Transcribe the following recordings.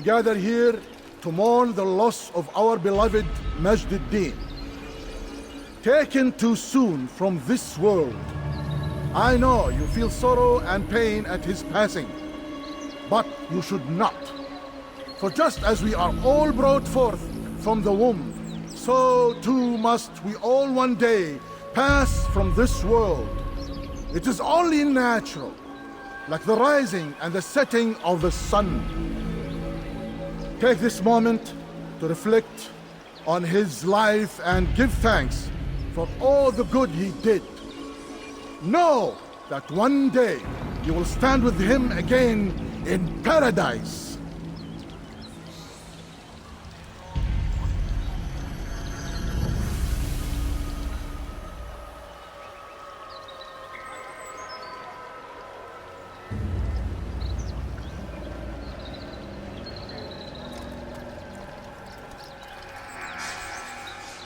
gather here to mourn the loss of our beloved Majd-ud-Din. Taken too soon from this world. I know you feel sorrow and pain at his passing, but you should not. For just as we are all brought forth from the womb, so too must we all one day pass from this world. It is only natural, like the rising and the setting of the sun. Take this moment to reflect on his life and give thanks for all the good he did. Know that one day you will stand with him again in paradise.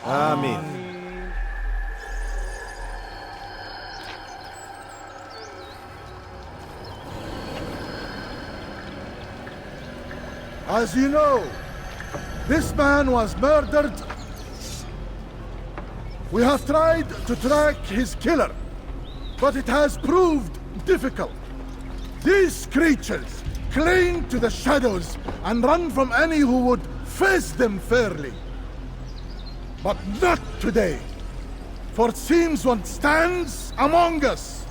Amen. As you know, this man was murdered. We have tried to track his killer, but it has proved difficult. These creatures cling to the shadows and run from any who would face them fairly. But not today, for it seems one stands among us.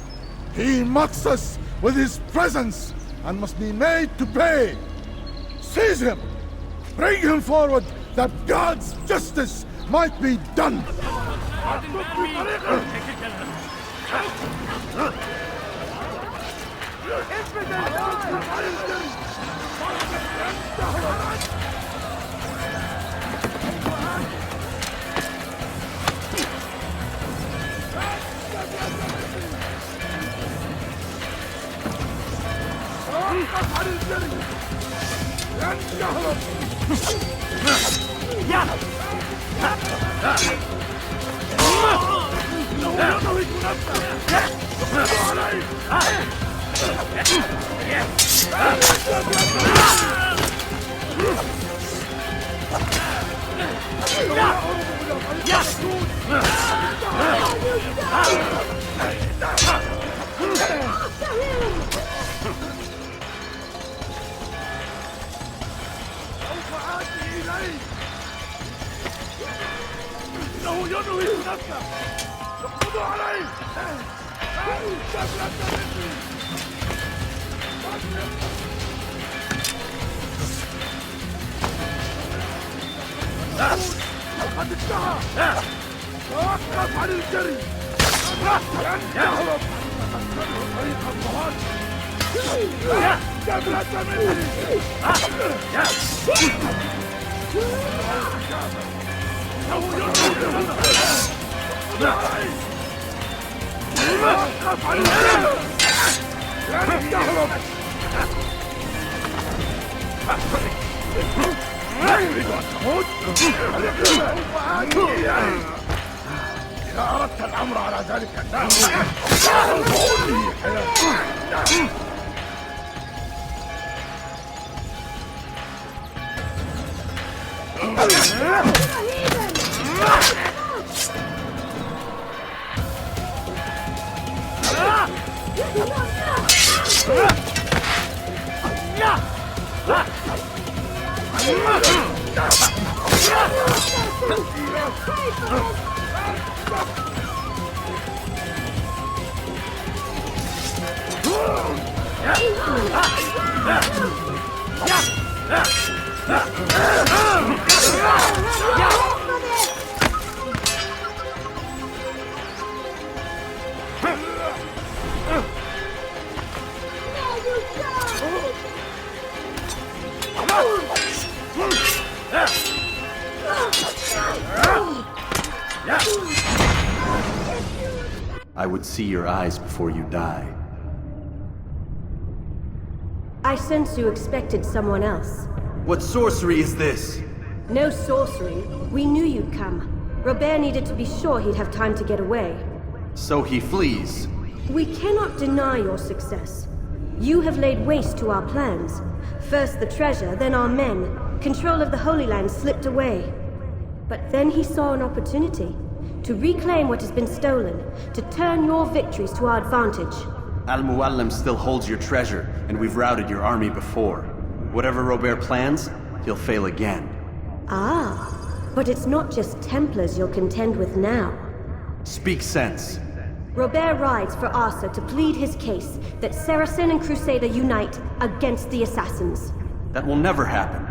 He mocks us with his presence and must be made to pay. Seize him! Bring him forward that God's justice might be done! إذا أردت الأمر على ذلك الناس I would see your eyes before you die. I sense you expected someone else. What sorcery is this? No sorcery. We knew you'd come. Robert needed to be sure he'd have time to get away. So he flees. We cannot deny your success. You have laid waste to our plans. First the treasure, then our men. Control of the Holy Land slipped away. But then he saw an opportunity to reclaim what has been stolen, to turn your victories to our advantage. Al-Muallim still holds your treasure, and we've routed your army before. Whatever Robert plans, he'll fail again. Ah, but it's not just Templars you'll contend with now. Speak sense. Robert rides for Arsa to plead his case that Saracen and Crusader unite against the Assassins. That will never happen.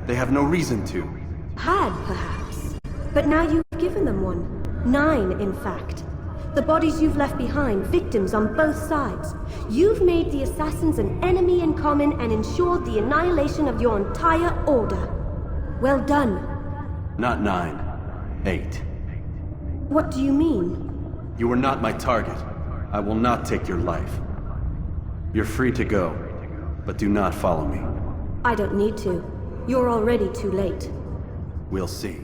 They have no reason to. Had, perhaps. But now you've given them one. 9, in fact. The bodies you've left behind, victims on both sides. You've made the Assassins an enemy in common and ensured the annihilation of your entire order. Well done. Not 9. 8. What do you mean? You are not my target. I will not take your life. You're free to go, but do not follow me. I don't need to. You're already too late. We'll see.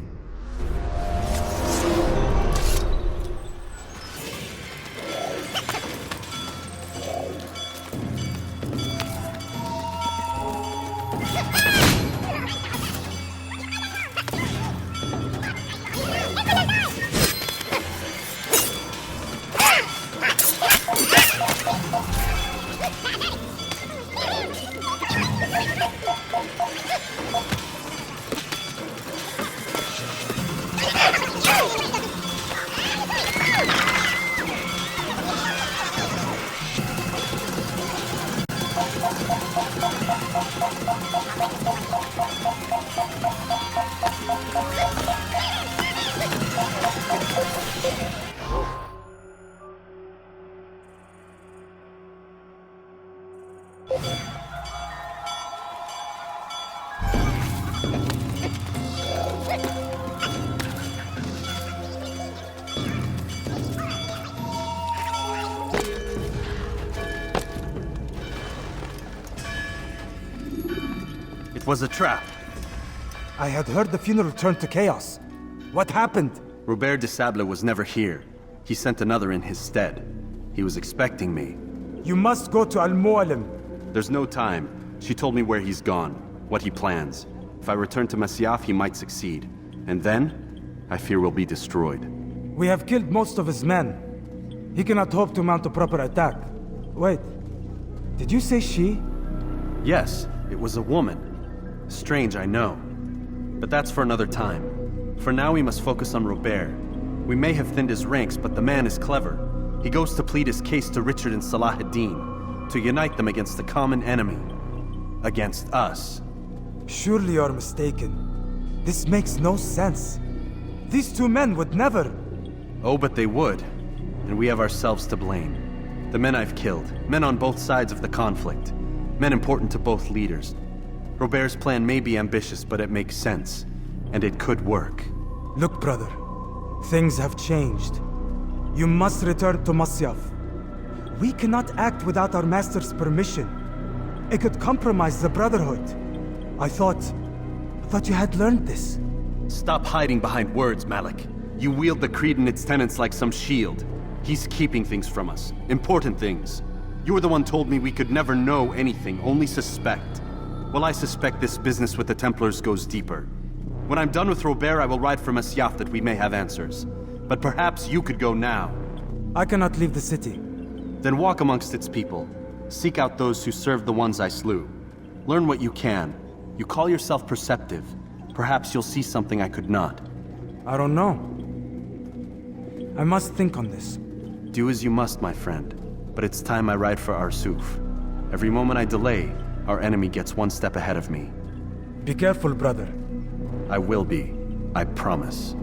It was a trap. I had heard the funeral turned to chaos. What happened? Robert de Sala was never here. He sent another in his stead. He was expecting me. You must go to Al-Mu'alim. There's no time. She told me where he's gone, what he plans. If I return to Masyaf, he might succeed. And then, I fear we'll be destroyed. We have killed most of his men. He cannot hope to mount a proper attack. Wait, did you say she? Yes, it was a woman. Strange, I know. But that's for another time. For now, we must focus on Robert. We may have thinned his ranks, but the man is clever. He goes to plead his case to Richard and Salah ad-Din, to unite them against the common enemy. Against us. Surely you're mistaken. This makes no sense. These two men would never... Oh, but they would. And we have ourselves to blame. The men I've killed, men on both sides of the conflict. Men important to both leaders. Robert's plan may be ambitious, but it makes sense. And it could work. Look, brother. Things have changed. You must return to Masyaf. We cannot act without our master's permission. It could compromise the Brotherhood. I thought you had learned this. Stop hiding behind words, Malik. You wield the creed and its tenets like some shield. He's keeping things from us. Important things. You were the one told me we could never know anything, only suspect. Well, I suspect this business with the Templars goes deeper. When I'm done with Robert, I will ride for Masyaf that we may have answers. But perhaps you could go now. I cannot leave the city. Then walk amongst its people. Seek out those who served the ones I slew. Learn what you can. You call yourself perceptive. Perhaps you'll see something I could not. I don't know. I must think on this. Do as you must, my friend. But it's time I ride for Arsuf. Every moment I delay, our enemy gets one step ahead of me. Be careful, brother. I will be. I promise.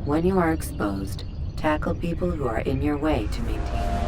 When you are exposed, tackle people who are in your way to maintain.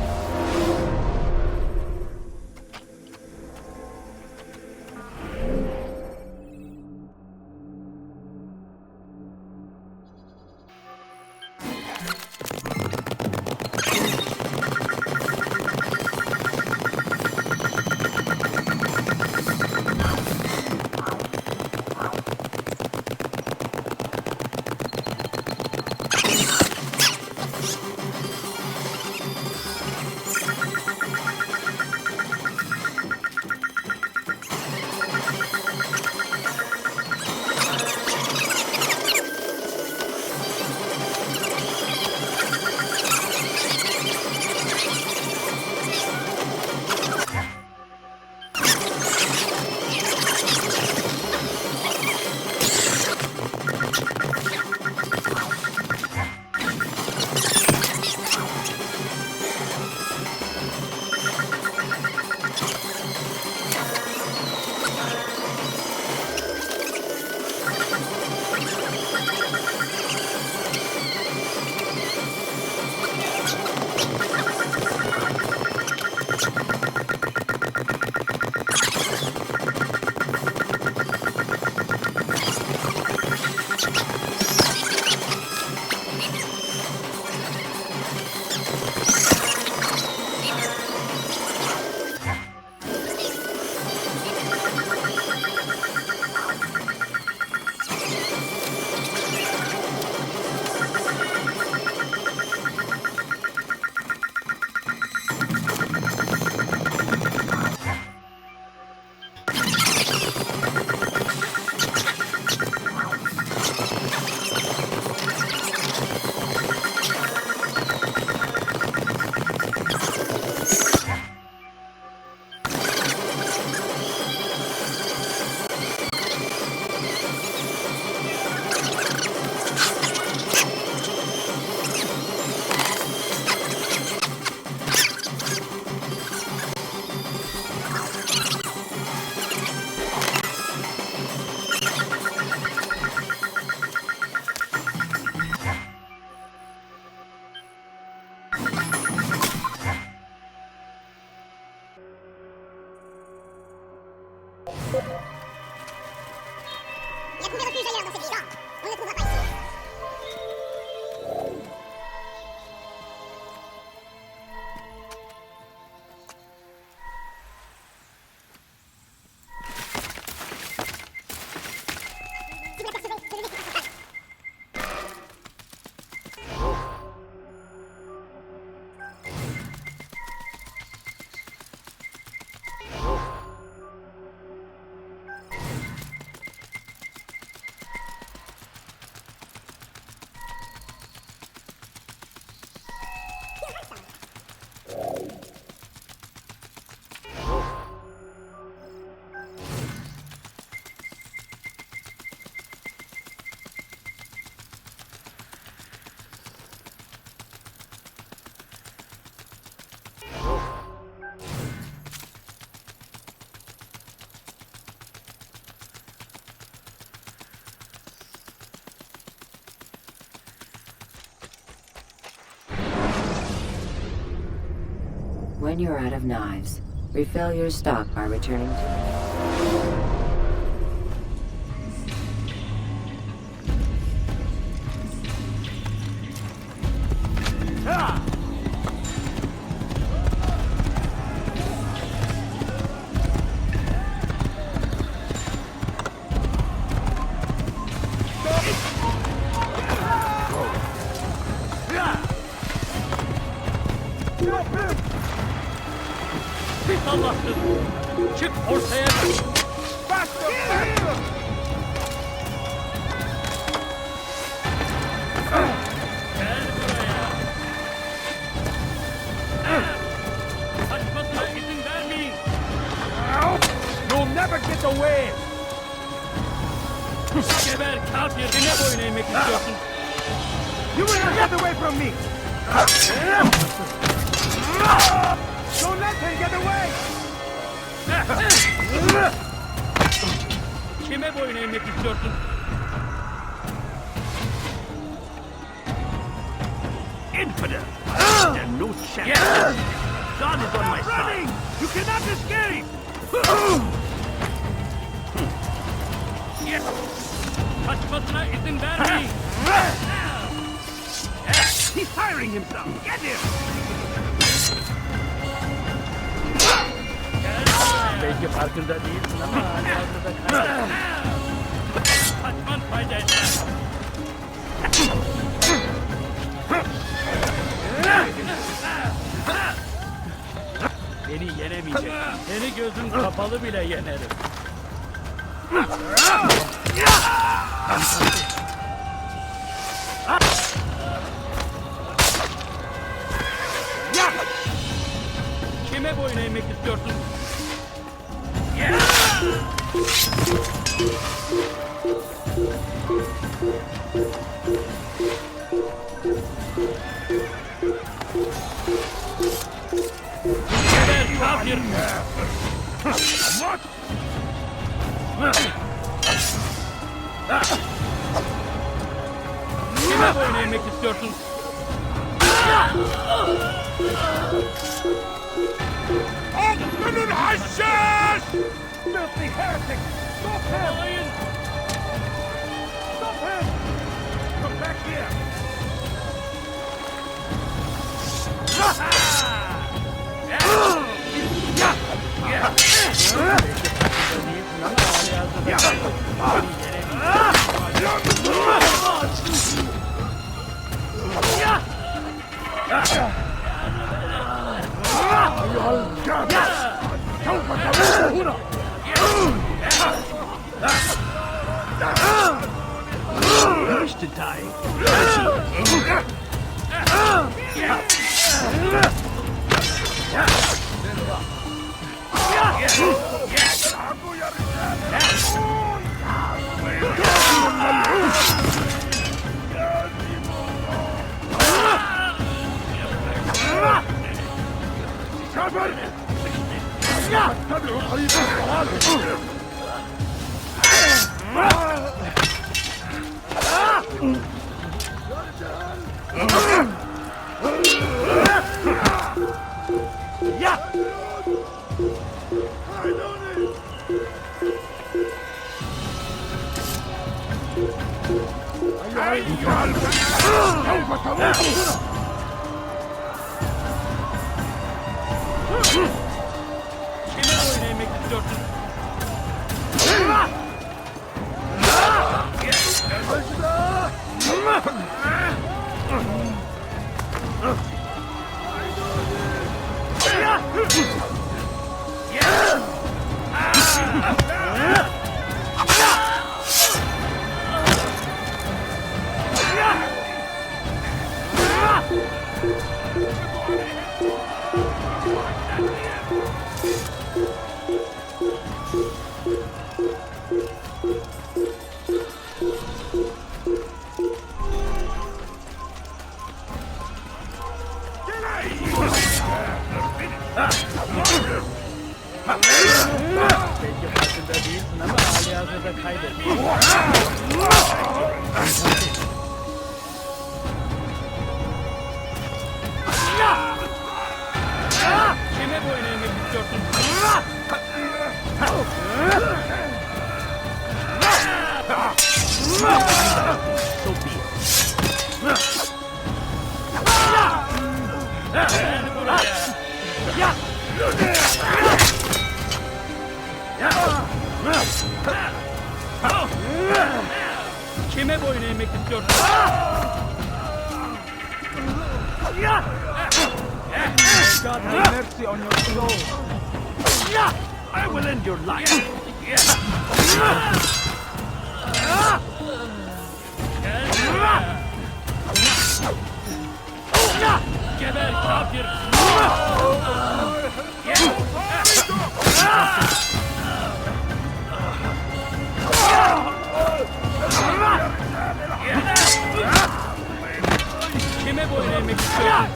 When you're out of knives, refill your stock by returning to... Çık ortaya! Gel buraya! Kaçmasına izin vermeyin! You'll never get away! Geber kafir! Ne boyun eğmek istiyorsun? You will not get away from me! Don't let him get away! Kime boyun eğmek istiyorsun? infidel! There's no chance! God is on my side! You cannot escape! Yes! Kaçmasına izin vermeyin! He's firing himself! Get him! Belki farkında değilsin ama hali hazırda kaybettin. Kaçman fayda etmez. Beni yenemeyecek. Seni gözüm kapalı bile yenerim. Kime boyun eğmek istiyorsun? Geber kafir! Kime boyun eğmek istiyorsun? Öldürün haşhaş! Filthy heretic! Stop him! Stop him! Come back here! You wish to die? Kime boyun eğmek istiyorsun? Belki farkında değilsin ama hali hazırda kaybettin. Kime boyun eğmek istiyorsun? So be it. Gel buraya. Kime boyun eğmek istiyorsun? God have mercy on your soul. I will end your life. Geber kafir! Kime boyun eğmek istiyorsun?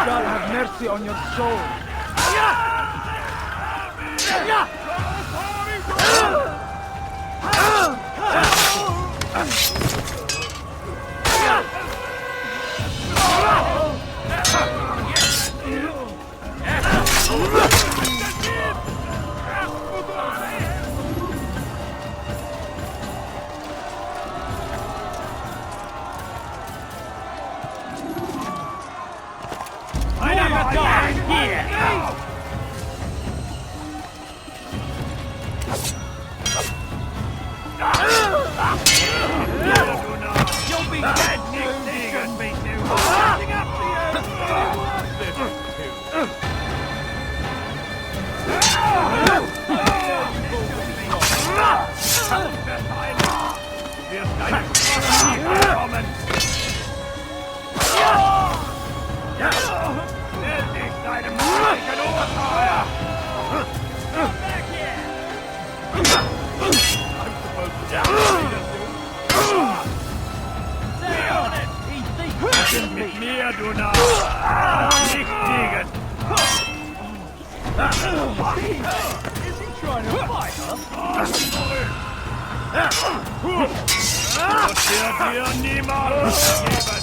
God have mercy on your soul. Mit mir, du Narr! Nicht liegen! Is he trying to fight us? Das wird dir niemals geben!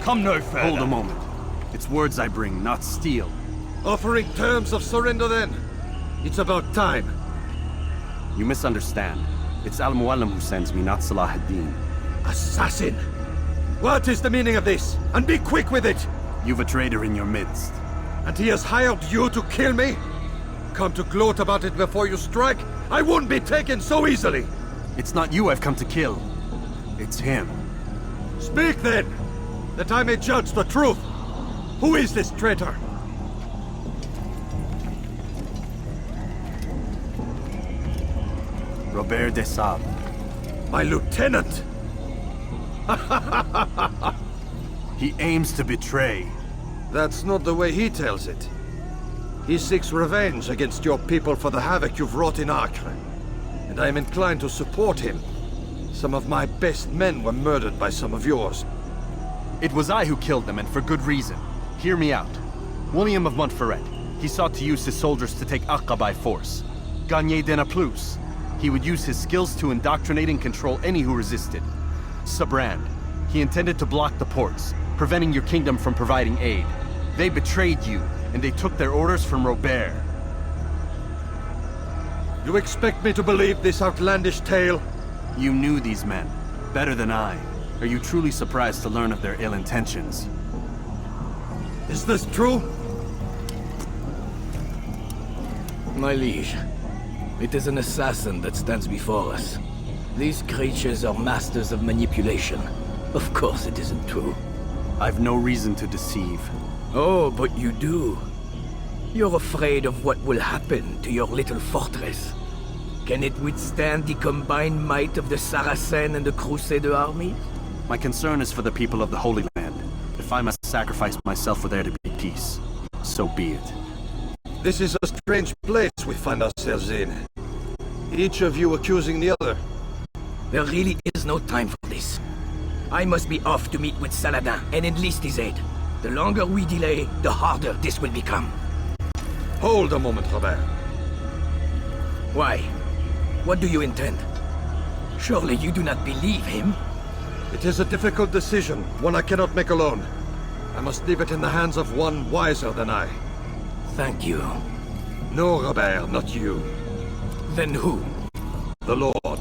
Come no further. Hold a moment. It's words I bring, not steel. Offering terms of surrender then? It's about time. You misunderstand. It's Al-Mualim who sends me, not Salah ad-Din. Assassin! What is the meaning of this? And be quick with it! You've a traitor in your midst. And he has hired you to kill me? Come to gloat about it before you strike? I won't be taken so easily! It's not you I've come to kill. It's him. Speak then! That I may judge the truth! Who is this traitor? Robert de Sala. My lieutenant! He aims to betray. That's not the way he tells it. He seeks revenge against your people for the havoc you've wrought in Acre. And I am inclined to support him. Some of my best men were murdered by some of yours. It was I who killed them, and for good reason. Hear me out. William of Montferrat. He sought to use his soldiers to take Acre by force. Gagné de Naplouse. He would use his skills to indoctrinate and control any who resisted. Sabrand. He intended to block the ports, preventing your kingdom from providing aid. They betrayed you, and they took their orders from Robert. You expect me to believe this outlandish tale? You knew these men, better than I. Are you truly surprised to learn of their ill intentions? Is this true? My liege, it is an assassin that stands before us. These creatures are masters of manipulation. Of course it isn't true. I've no reason to deceive. Oh, but you do. You're afraid of what will happen to your little fortress. Can it withstand the combined might of the Saracen and the Crusader armies? My concern is for the people of the Holy Land. If I must sacrifice myself for there to be peace, so be it. This is a strange place we find ourselves in. Each of you accusing the other. There really is no time for this. I must be off to meet with Saladin and enlist his aid. The longer we delay, the harder this will become. Hold a moment, Robert. Why? What do you intend? Surely you do not believe him? It is a difficult decision, one I cannot make alone. I must leave it in the hands of one wiser than I. Thank you. No, Robert, not you. Then who? The Lord.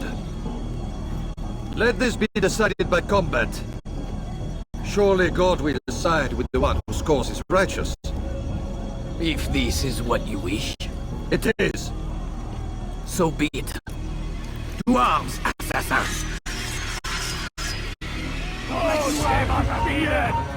Let this be decided by combat. Surely God will side with the one whose cause is righteous. If this is what you wish, It is. so be it. To arms, assassins! Oh,